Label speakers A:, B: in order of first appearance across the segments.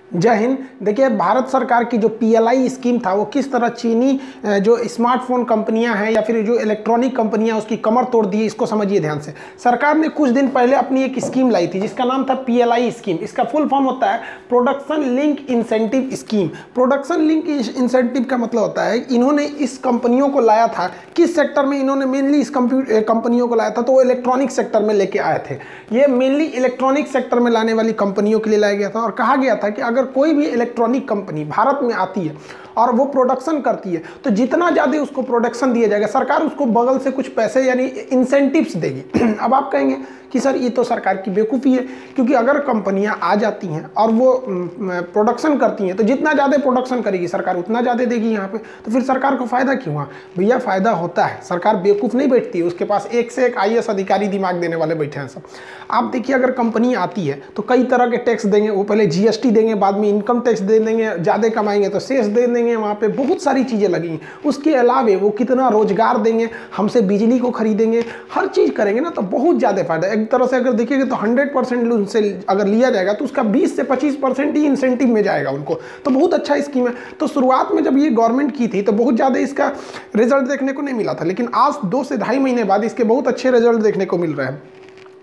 A: जय हिंद। देखिए, भारत सरकार की जो पीएलआई स्कीम था वो किस तरह चीनी जो स्मार्टफोन कंपनियां हैं या फिर जो इलेक्ट्रॉनिक कंपनियां उसकी कमर तोड़ दी, इसको समझिए ध्यान से। सरकार ने कुछ दिन पहले अपनी एक स्कीम लाई थी जिसका नाम था पीएलआई स्कीम। इसका फुल फॉर्म होता है production link incentive scheme. Production link incentive का मतलब होता है इन्होंने इस कंपनियों को लाया था, किस सेक्टर में इन्होंने मेनली इस कंपनियों को लाया था, तो वो इलेक्ट्रॉनिक सेक्टर में लेके आए थे। ये मेनली इलेक्ट्रॉनिक सेक्टर में लाने वाली कंपनियों के लिए लाया गया था और कहा गया था कि अगर कोई भी इलेक्ट्रॉनिक कंपनी भारत में आती है और वो प्रोडक्शन करती है तो जितना ज़्यादा उसको प्रोडक्शन दिया जाएगा, सरकार उसको बगल से कुछ पैसे यानी इंसेंटिव्स देगी। अब आप कहेंगे कि सर ये तो सरकार की बेवकूफ़ी है, क्योंकि अगर कंपनियां आ जाती हैं और वो प्रोडक्शन करती हैं तो जितना ज़्यादा प्रोडक्शन करेगी सरकार उतना ज़्यादा देगी यहाँ पे, तो फिर सरकार को फ़ायदा क्यों हुआ? भैया फ़ायदा होता है, सरकार बेवकूफ़ नहीं बैठती है, उसके पास एक से एक आईएएस अधिकारी दिमाग देने वाले बैठे हैं सब। आप देखिए, अगर कंपनी आती है तो कई तरह के टैक्स देंगे, वो पहले जीएसटी देंगे, बाद में इनकम टैक्स दे देंगे, ज़्यादा कमाएंगे तो सेस दे देंगे, वहाँ पे बहुत सारी चीज़ें लगेंगी। उसके अलावे वो कितना रोजगार देंगे, हमसे बिजली को खरीदेंगे, हर चीज़ करेंगे ना, तो बहुत ज़्यादा फायदा। एक तरह से अगर देखिएगा तो 100% उनसे अगर लिया जाएगा तो उसका 20 से 25% ही इंसेंटिव में जाएगा उनको, तो बहुत अच्छा स्कीम है। तो शुरुआत में जब ये गवर्नमेंट की थी तो बहुत ज़्यादा इसका रिजल्ट देखने को नहीं मिला था, लेकिन आज 2 से ढाई महीने बाद इसके बहुत अच्छे रिजल्ट देखने को मिल रहे हैं।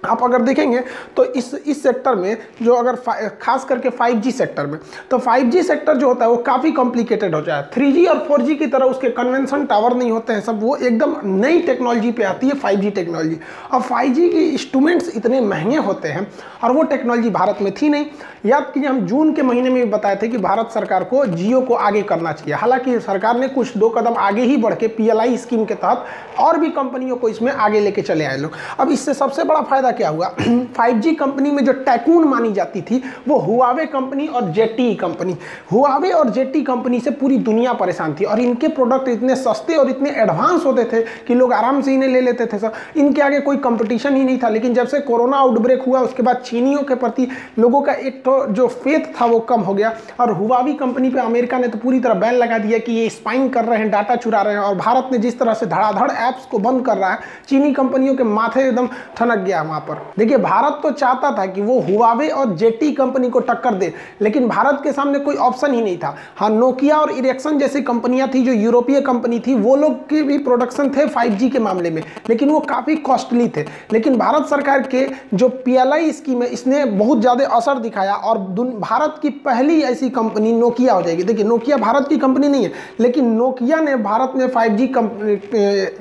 A: आप अगर देखेंगे तो इस सेक्टर में जो अगर खास करके 5G सेक्टर में, तो 5G सेक्टर जो होता है वो काफ़ी कॉम्प्लिकेटेड हो जाए। 3G और 4G की तरह उसके कन्वेंशन टावर नहीं होते हैं सब, वो एकदम नई टेक्नोलॉजी पे आती है 5G टेक्नोलॉजी। और 5G के इंस्ट्रूमेंट्स इतने महंगे होते हैं और वो टेक्नोलॉजी भारत में थी नहीं। याद कीजिए, हम जून के महीने में बताए थे कि भारत सरकार को जियो को आगे करना चाहिए। हालांकि सरकार ने कुछ 2 कदम आगे ही बढ़ के पीएलआई स्कीम के तहत और भी कंपनियों को इसमें आगे लेके चले आए लोग। अब इससे सबसे बड़ा फायदा क्या हुआ? 5G कंपनी में जो टैकून मानी जाती थी वो हुआवे कंपनी और जेटी कंपनी। हुआवे और जेटी कंपनी से पूरी दुनिया परेशान थी और इनके प्रोडक्ट इतने सस्ते और इतने एडवांस होते थे कि लोग आराम से इन्हें ले लेते थे। सर, इनके आगे कोई कंपटीशन ही नहीं था। लेकिन जब से कोरोना आउटब्रेक हुआ उसके बाद चीनियों के प्रति लोगों का एक तो जो फेथ था वो कम हो गया और हुआवी कंपनी पे अमेरिका ने तो पूरी तरह बैन लगा दिया कि ये स्पाइंग कर रहे हैं, डाटा चुरा रहे हैं। और भारत ने जिस तरह से धड़ाधड़ ऐप्स को बंद कर रहा है, चीनी कंपनियों के माथे एकदम ठनक गया वहां पर। देखिए, भारत तो चाहता था कि वो हुआवे और जेटी कंपनी को टक्कर दे, लेकिन भारत के सामने कोई ऑप्शन ही नहीं था। हाँ, नोकिया और इरेक्सन जैसी कंपनियां थी जो यूरोपीय कंपनी थी, वो लोग के भी प्रोडक्शन थे 5G के मामले में, लेकिन वो काफ़ी कॉस्टली थे। लेकिन भारत सरकार के जो पीएलआई स्कीम है इसने बहुत ज़्यादा असर दिखाया और भारत की पहली ऐसी कंपनी नोकिया हो जाएगी। देखिए, नोकिया भारत की कंपनी नहीं है, लेकिन नोकिया ने भारत में 5G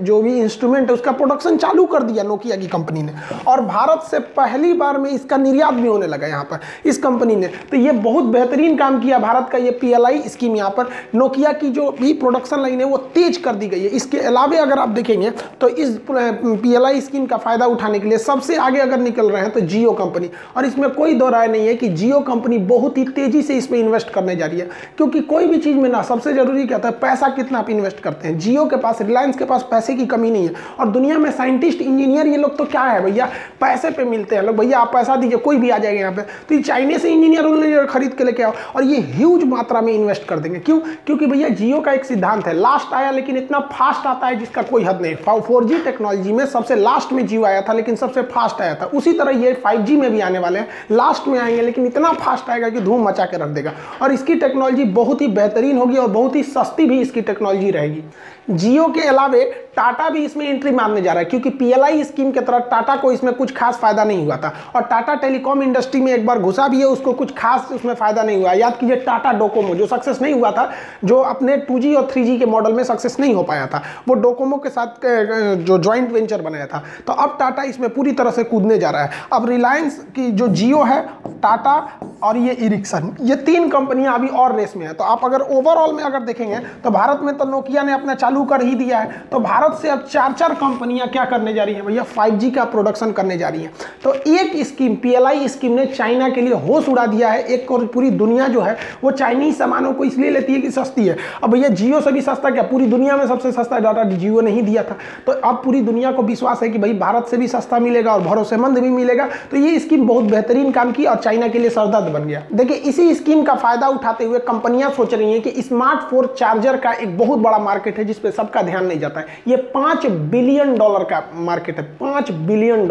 A: जो भी इंस्ट्रूमेंट है उसका प्रोडक्शन चालू कर दिया नोकिया की कंपनी ने, और भारत से पहली बार में इसका निर्यात भी होने लगा यहाँ पर इस कंपनी ने। तो ये बहुत बेहतरीन काम किया भारत का ये पीएलआई स्कीम। यहाँ पर नोकिया की जो भी प्रोडक्शन लाइन है वो तेज कर दी गई है। इसके अलावा अगर आप देखेंगे तो इस पीएलआई स्कीम का फायदा उठाने के लिए सबसे आगे अगर निकल रहे हैं तो जियो कंपनी, और इसमें कोई दो राय नहीं है कि जियो कंपनी बहुत ही तेजी से इसमें इन्वेस्ट करने जा रही है। क्योंकि कोई भी चीज में ना सबसे जरूरी क्या होता है, पैसा कितना आप इन्वेस्ट करते हैं। जियो के पास, रिलायंस के पास पैसे की कमी नहीं है, और दुनिया में साइंटिस्ट, इंजीनियर ये लोग तो क्या है भैया, पैसे पे मिलते हैं लोग। भैया आप पैसा दीजिए कोई भी आ जाएगा यहाँ पे, तो ये चाइना से इंजीनियर खरीद के लेके आओ और ये ह्यूज मात्रा में इन्वेस्ट कर देंगे। क्यों? क्योंकि भैया जियो का एक सिद्धांत है, लास्ट आया लेकिन इतना फास्ट आता है जिसका कोई हद नहीं। 4G टेक्नोलॉजी में सबसे लास्ट में जियो आया था लेकिन सबसे फास्ट आया था। उसी तरह ये 5G में भी आने वाले हैं, लास्ट में आएंगे लेकिन इतना फास्ट आएगा कि धूम मचा के रख देगा। और इसकी टेक्नोलॉजी बहुत ही बेहतरीन होगी और बहुत ही सस्ती भी इसकी टेक्नोलॉजी रहेगी। जियो के अलावे टाटा भी इसमें एंट्री मारने जा रहा है, क्योंकि पीएलआई स्कीम के तरह टाटा को इसमें कुछ खास फायदा नहीं हुआ था, और टाटा टेलीकॉम इंडस्ट्री में एक बार घुसा भी है, उसको कुछ खास उसमें फायदा नहीं हुआ। याद कीजिए, टाटा डोकोमो जो सक्सेस नहीं हुआ था, जो अपने 2G और 3G के मॉडल में सक्सेस नहीं हो पाया था, वो डोकोमो के साथ जो जॉइंट वेंचर बनाया था। तो अब टाटा इसमें पूरी तरह से कूदने जा रहा है। अब रिलायंस की जो जियो है, टाटा और ये इरिक्सन, ये 3 कंपनियां अभी और रेस में है। तो आप अगर ओवरऑल में अगर देखेंगे तो भारत में तो नोकिया ने अपना चालू कर ही दिया है, तो भारत से अब 4 कंपनियां क्या करने जा रही हैं भैया, 5G का प्रोडक्शन करने जा रही हैं। तो एक स्कीम, पीएलआई स्कीम ने चाइना के लिए होश उड़ा दिया है। एक और पूरी दुनिया जो है वो चाइनीज सामानों को इसलिए लेती है कि सस्ती है। अब भैया जियो से भी सस्ता क्या, पूरी दुनिया में सबसे सस्ता डाटा जियो ने ही दिया था। तो अब पूरी दुनिया को विश्वास है कि भाई भारत से भी सस्ता मिलेगा और भरोसेमंद भी मिलेगा। तो ये स्कीम बहुत बेहतरीन काम की और चाइना के लिए सरदर्द बन गया। देखिए, इसी स्कीम का फायदा उठाते हुए कंपनियां सोच रही हैं कि स्मार्टफोन चार्जर का एक बहुत बड़ा मार्केट है जिस पे सबका ध्यान नहीं जाता है। ये $5 बिलियन का मार्केट है, $5 बिलियन।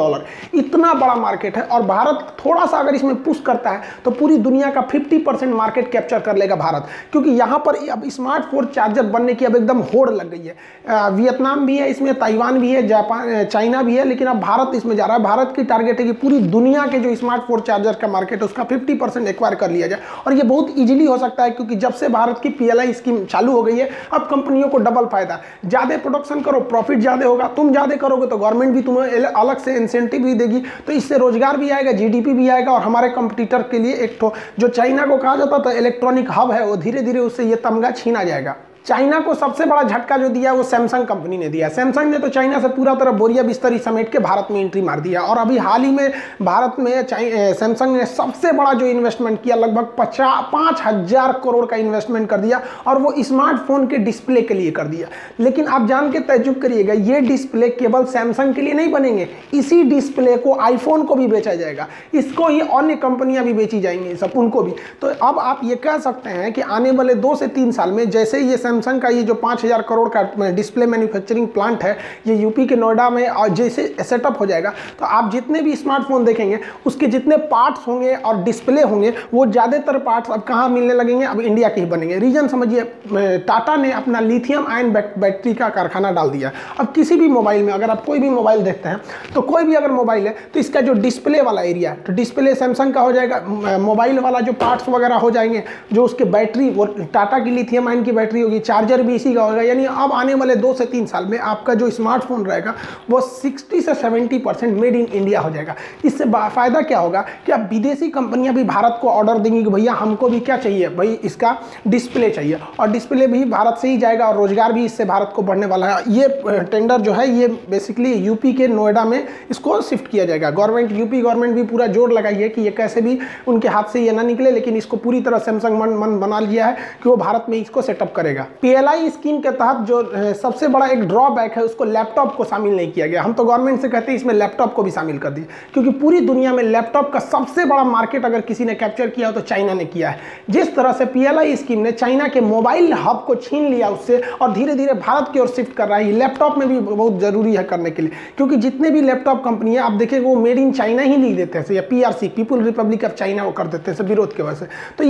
A: इतना बड़ा मार्केट है और भारत थोड़ा सा अगर इसमें पुश करता है तो पूरी दुनिया का 50% मार्केट कैप्चर कर लेगा भारत, क्योंकि यहाँ पर अब स्मार्टफोन चार्जर बनने की अब एकदम होड़ लग गई है। वियतनाम भी है इसमें, ताइवान भी है, जापान, चाइना भी है, लेकिन अब भारत इसमें जा रहा है। भारत की टारगेट है कि पूरी दुनिया के जो स्मार्टफोन चार्जर का मार्केट है उसका 50% एक्वायर कर लिया जाए, और ये बहुत ईजिली हो सकता है क्योंकि जब से भारत की PLI स्कीम चालू हो गई है अब कंपनियों को डबल फायदा। ज़्यादा प्रोडक्शन करो, प्रॉफिट ज़्यादा होगा, तुम ज़्यादा करोगे तो गवर्नमेंट भी तुम्हें अलग से इंसेंटिव भी देगी, तो इससे रोजगार भी आएगा, GDP भी आएगा, और हमारे कंपटीटर के लिए एक तो जो चाइना को कहा जाता था इलेक्ट्रॉनिक हब है, वो धीरे धीरे उससे ये तमगा छीना जाएगा। चाइना को सबसे बड़ा झटका जो दिया वो सैमसंग कंपनी ने दिया। सैमसंग ने तो चाइना से पूरा तरह बोरिया बिस्तरी समेट के भारत में एंट्री मार दिया, और अभी हाल ही में भारत में सैमसंग ने सबसे बड़ा जो इन्वेस्टमेंट किया, लगभग 5,000 करोड़ का इन्वेस्टमेंट कर दिया, और वो स्मार्टफोन के डिस्प्ले के लिए कर दिया। लेकिन आप जान के ताज्जुब करिएगा, ये डिस्प्ले केवल सैमसंग के लिए नहीं बनेंगे, इसी डिस्प्ले को आईफोन को भी बेचा जाएगा, इसको ही अन्य कंपनियां भी बेची जाएंगी, सब उनको भी। तो अब आप ये कह सकते हैं कि आने वाले 2 से 3 साल में जैसे ये सैमसंग का ये जो 5,000 करोड़ का डिस्प्ले मैन्युफैक्चरिंग प्लांट है ये यूपी के नोएडा में और जैसे सेटअप हो जाएगा, तो आप जितने भी स्मार्टफोन देखेंगे उसके जितने पार्ट्स होंगे और डिस्प्ले होंगे वो ज़्यादातर पार्ट्स अब कहाँ मिलने लगेंगे, अब इंडिया के ही बनेंगे। रीजन समझिए, टाटा ने अपना लिथियम आयन बैटरी का कारखाना डाल दिया। अब किसी भी मोबाइल में अगर आप कोई भी मोबाइल देखते हैं तो कोई भी अगर मोबाइल है तो इसका जो डिस्प्ले वाला एरिया है तो डिस्प्ले सैमसंग का हो जाएगा, मोबाइल वाला जो पार्ट्स वगैरह हो जाएंगे, जो उसके बैटरी वो टाटा की लिथियम आयन की बैटरी होगी, चार्जर भी इसी का होगा। यानी अब आने वाले 2 से 3 साल में आपका जो स्मार्टफोन रहेगा वो 60 से 70% मेड इन इंडिया हो जाएगा। इससे फायदा क्या होगा कि अब विदेशी कंपनियां भी भारत को ऑर्डर देंगी कि भैया हमको भी क्या चाहिए, भाई इसका डिस्प्ले चाहिए, और डिस्प्ले भी भारत से ही जाएगा और रोजगार भी इससे भारत को बढ़ने वाला है। ये टेंडर जो है ये बेसिकली यूपी के नोएडा में इसको शिफ्ट किया जाएगा। गवर्नमेंट, यूपी गवर्नमेंट भी पूरा जोर लगाई है कि ये कैसे भी उनके हाथ से ये ना निकले, लेकिन इसको पूरी तरह सैमसंग मन बना लिया है कि वो भारत में इसको सेटअप करेगा। PLI स्कीम के तहत जो सबसे बड़ा एक ड्रॉबैक है उसको लैपटॉप को शामिल नहीं किया गया। हम तो गवर्नमेंट से कहते हैं इसमें लैपटॉप को भी शामिल कर दी, क्योंकि पूरी दुनिया में लैपटॉप का सबसे बड़ा मार्केट अगर किसी ने कैप्चर किया हो तो चाइना ने किया है। जिस तरह से PLI स्कीम ने चाइना के मोबाइल हब को छीन लिया उससे और धीरे धीरे भारत की ओर शिफ्ट कर रहा है, लैपटॉप में भी बहुत जरूरी है करने के लिए, क्योंकि जितने भी लैपटॉप कंपनी है आप देखिए वो मेड इन चाइना ही लिख देते हैं, या PRC, people Republic of China वो कर देते हैं विरोध की वजह से। तो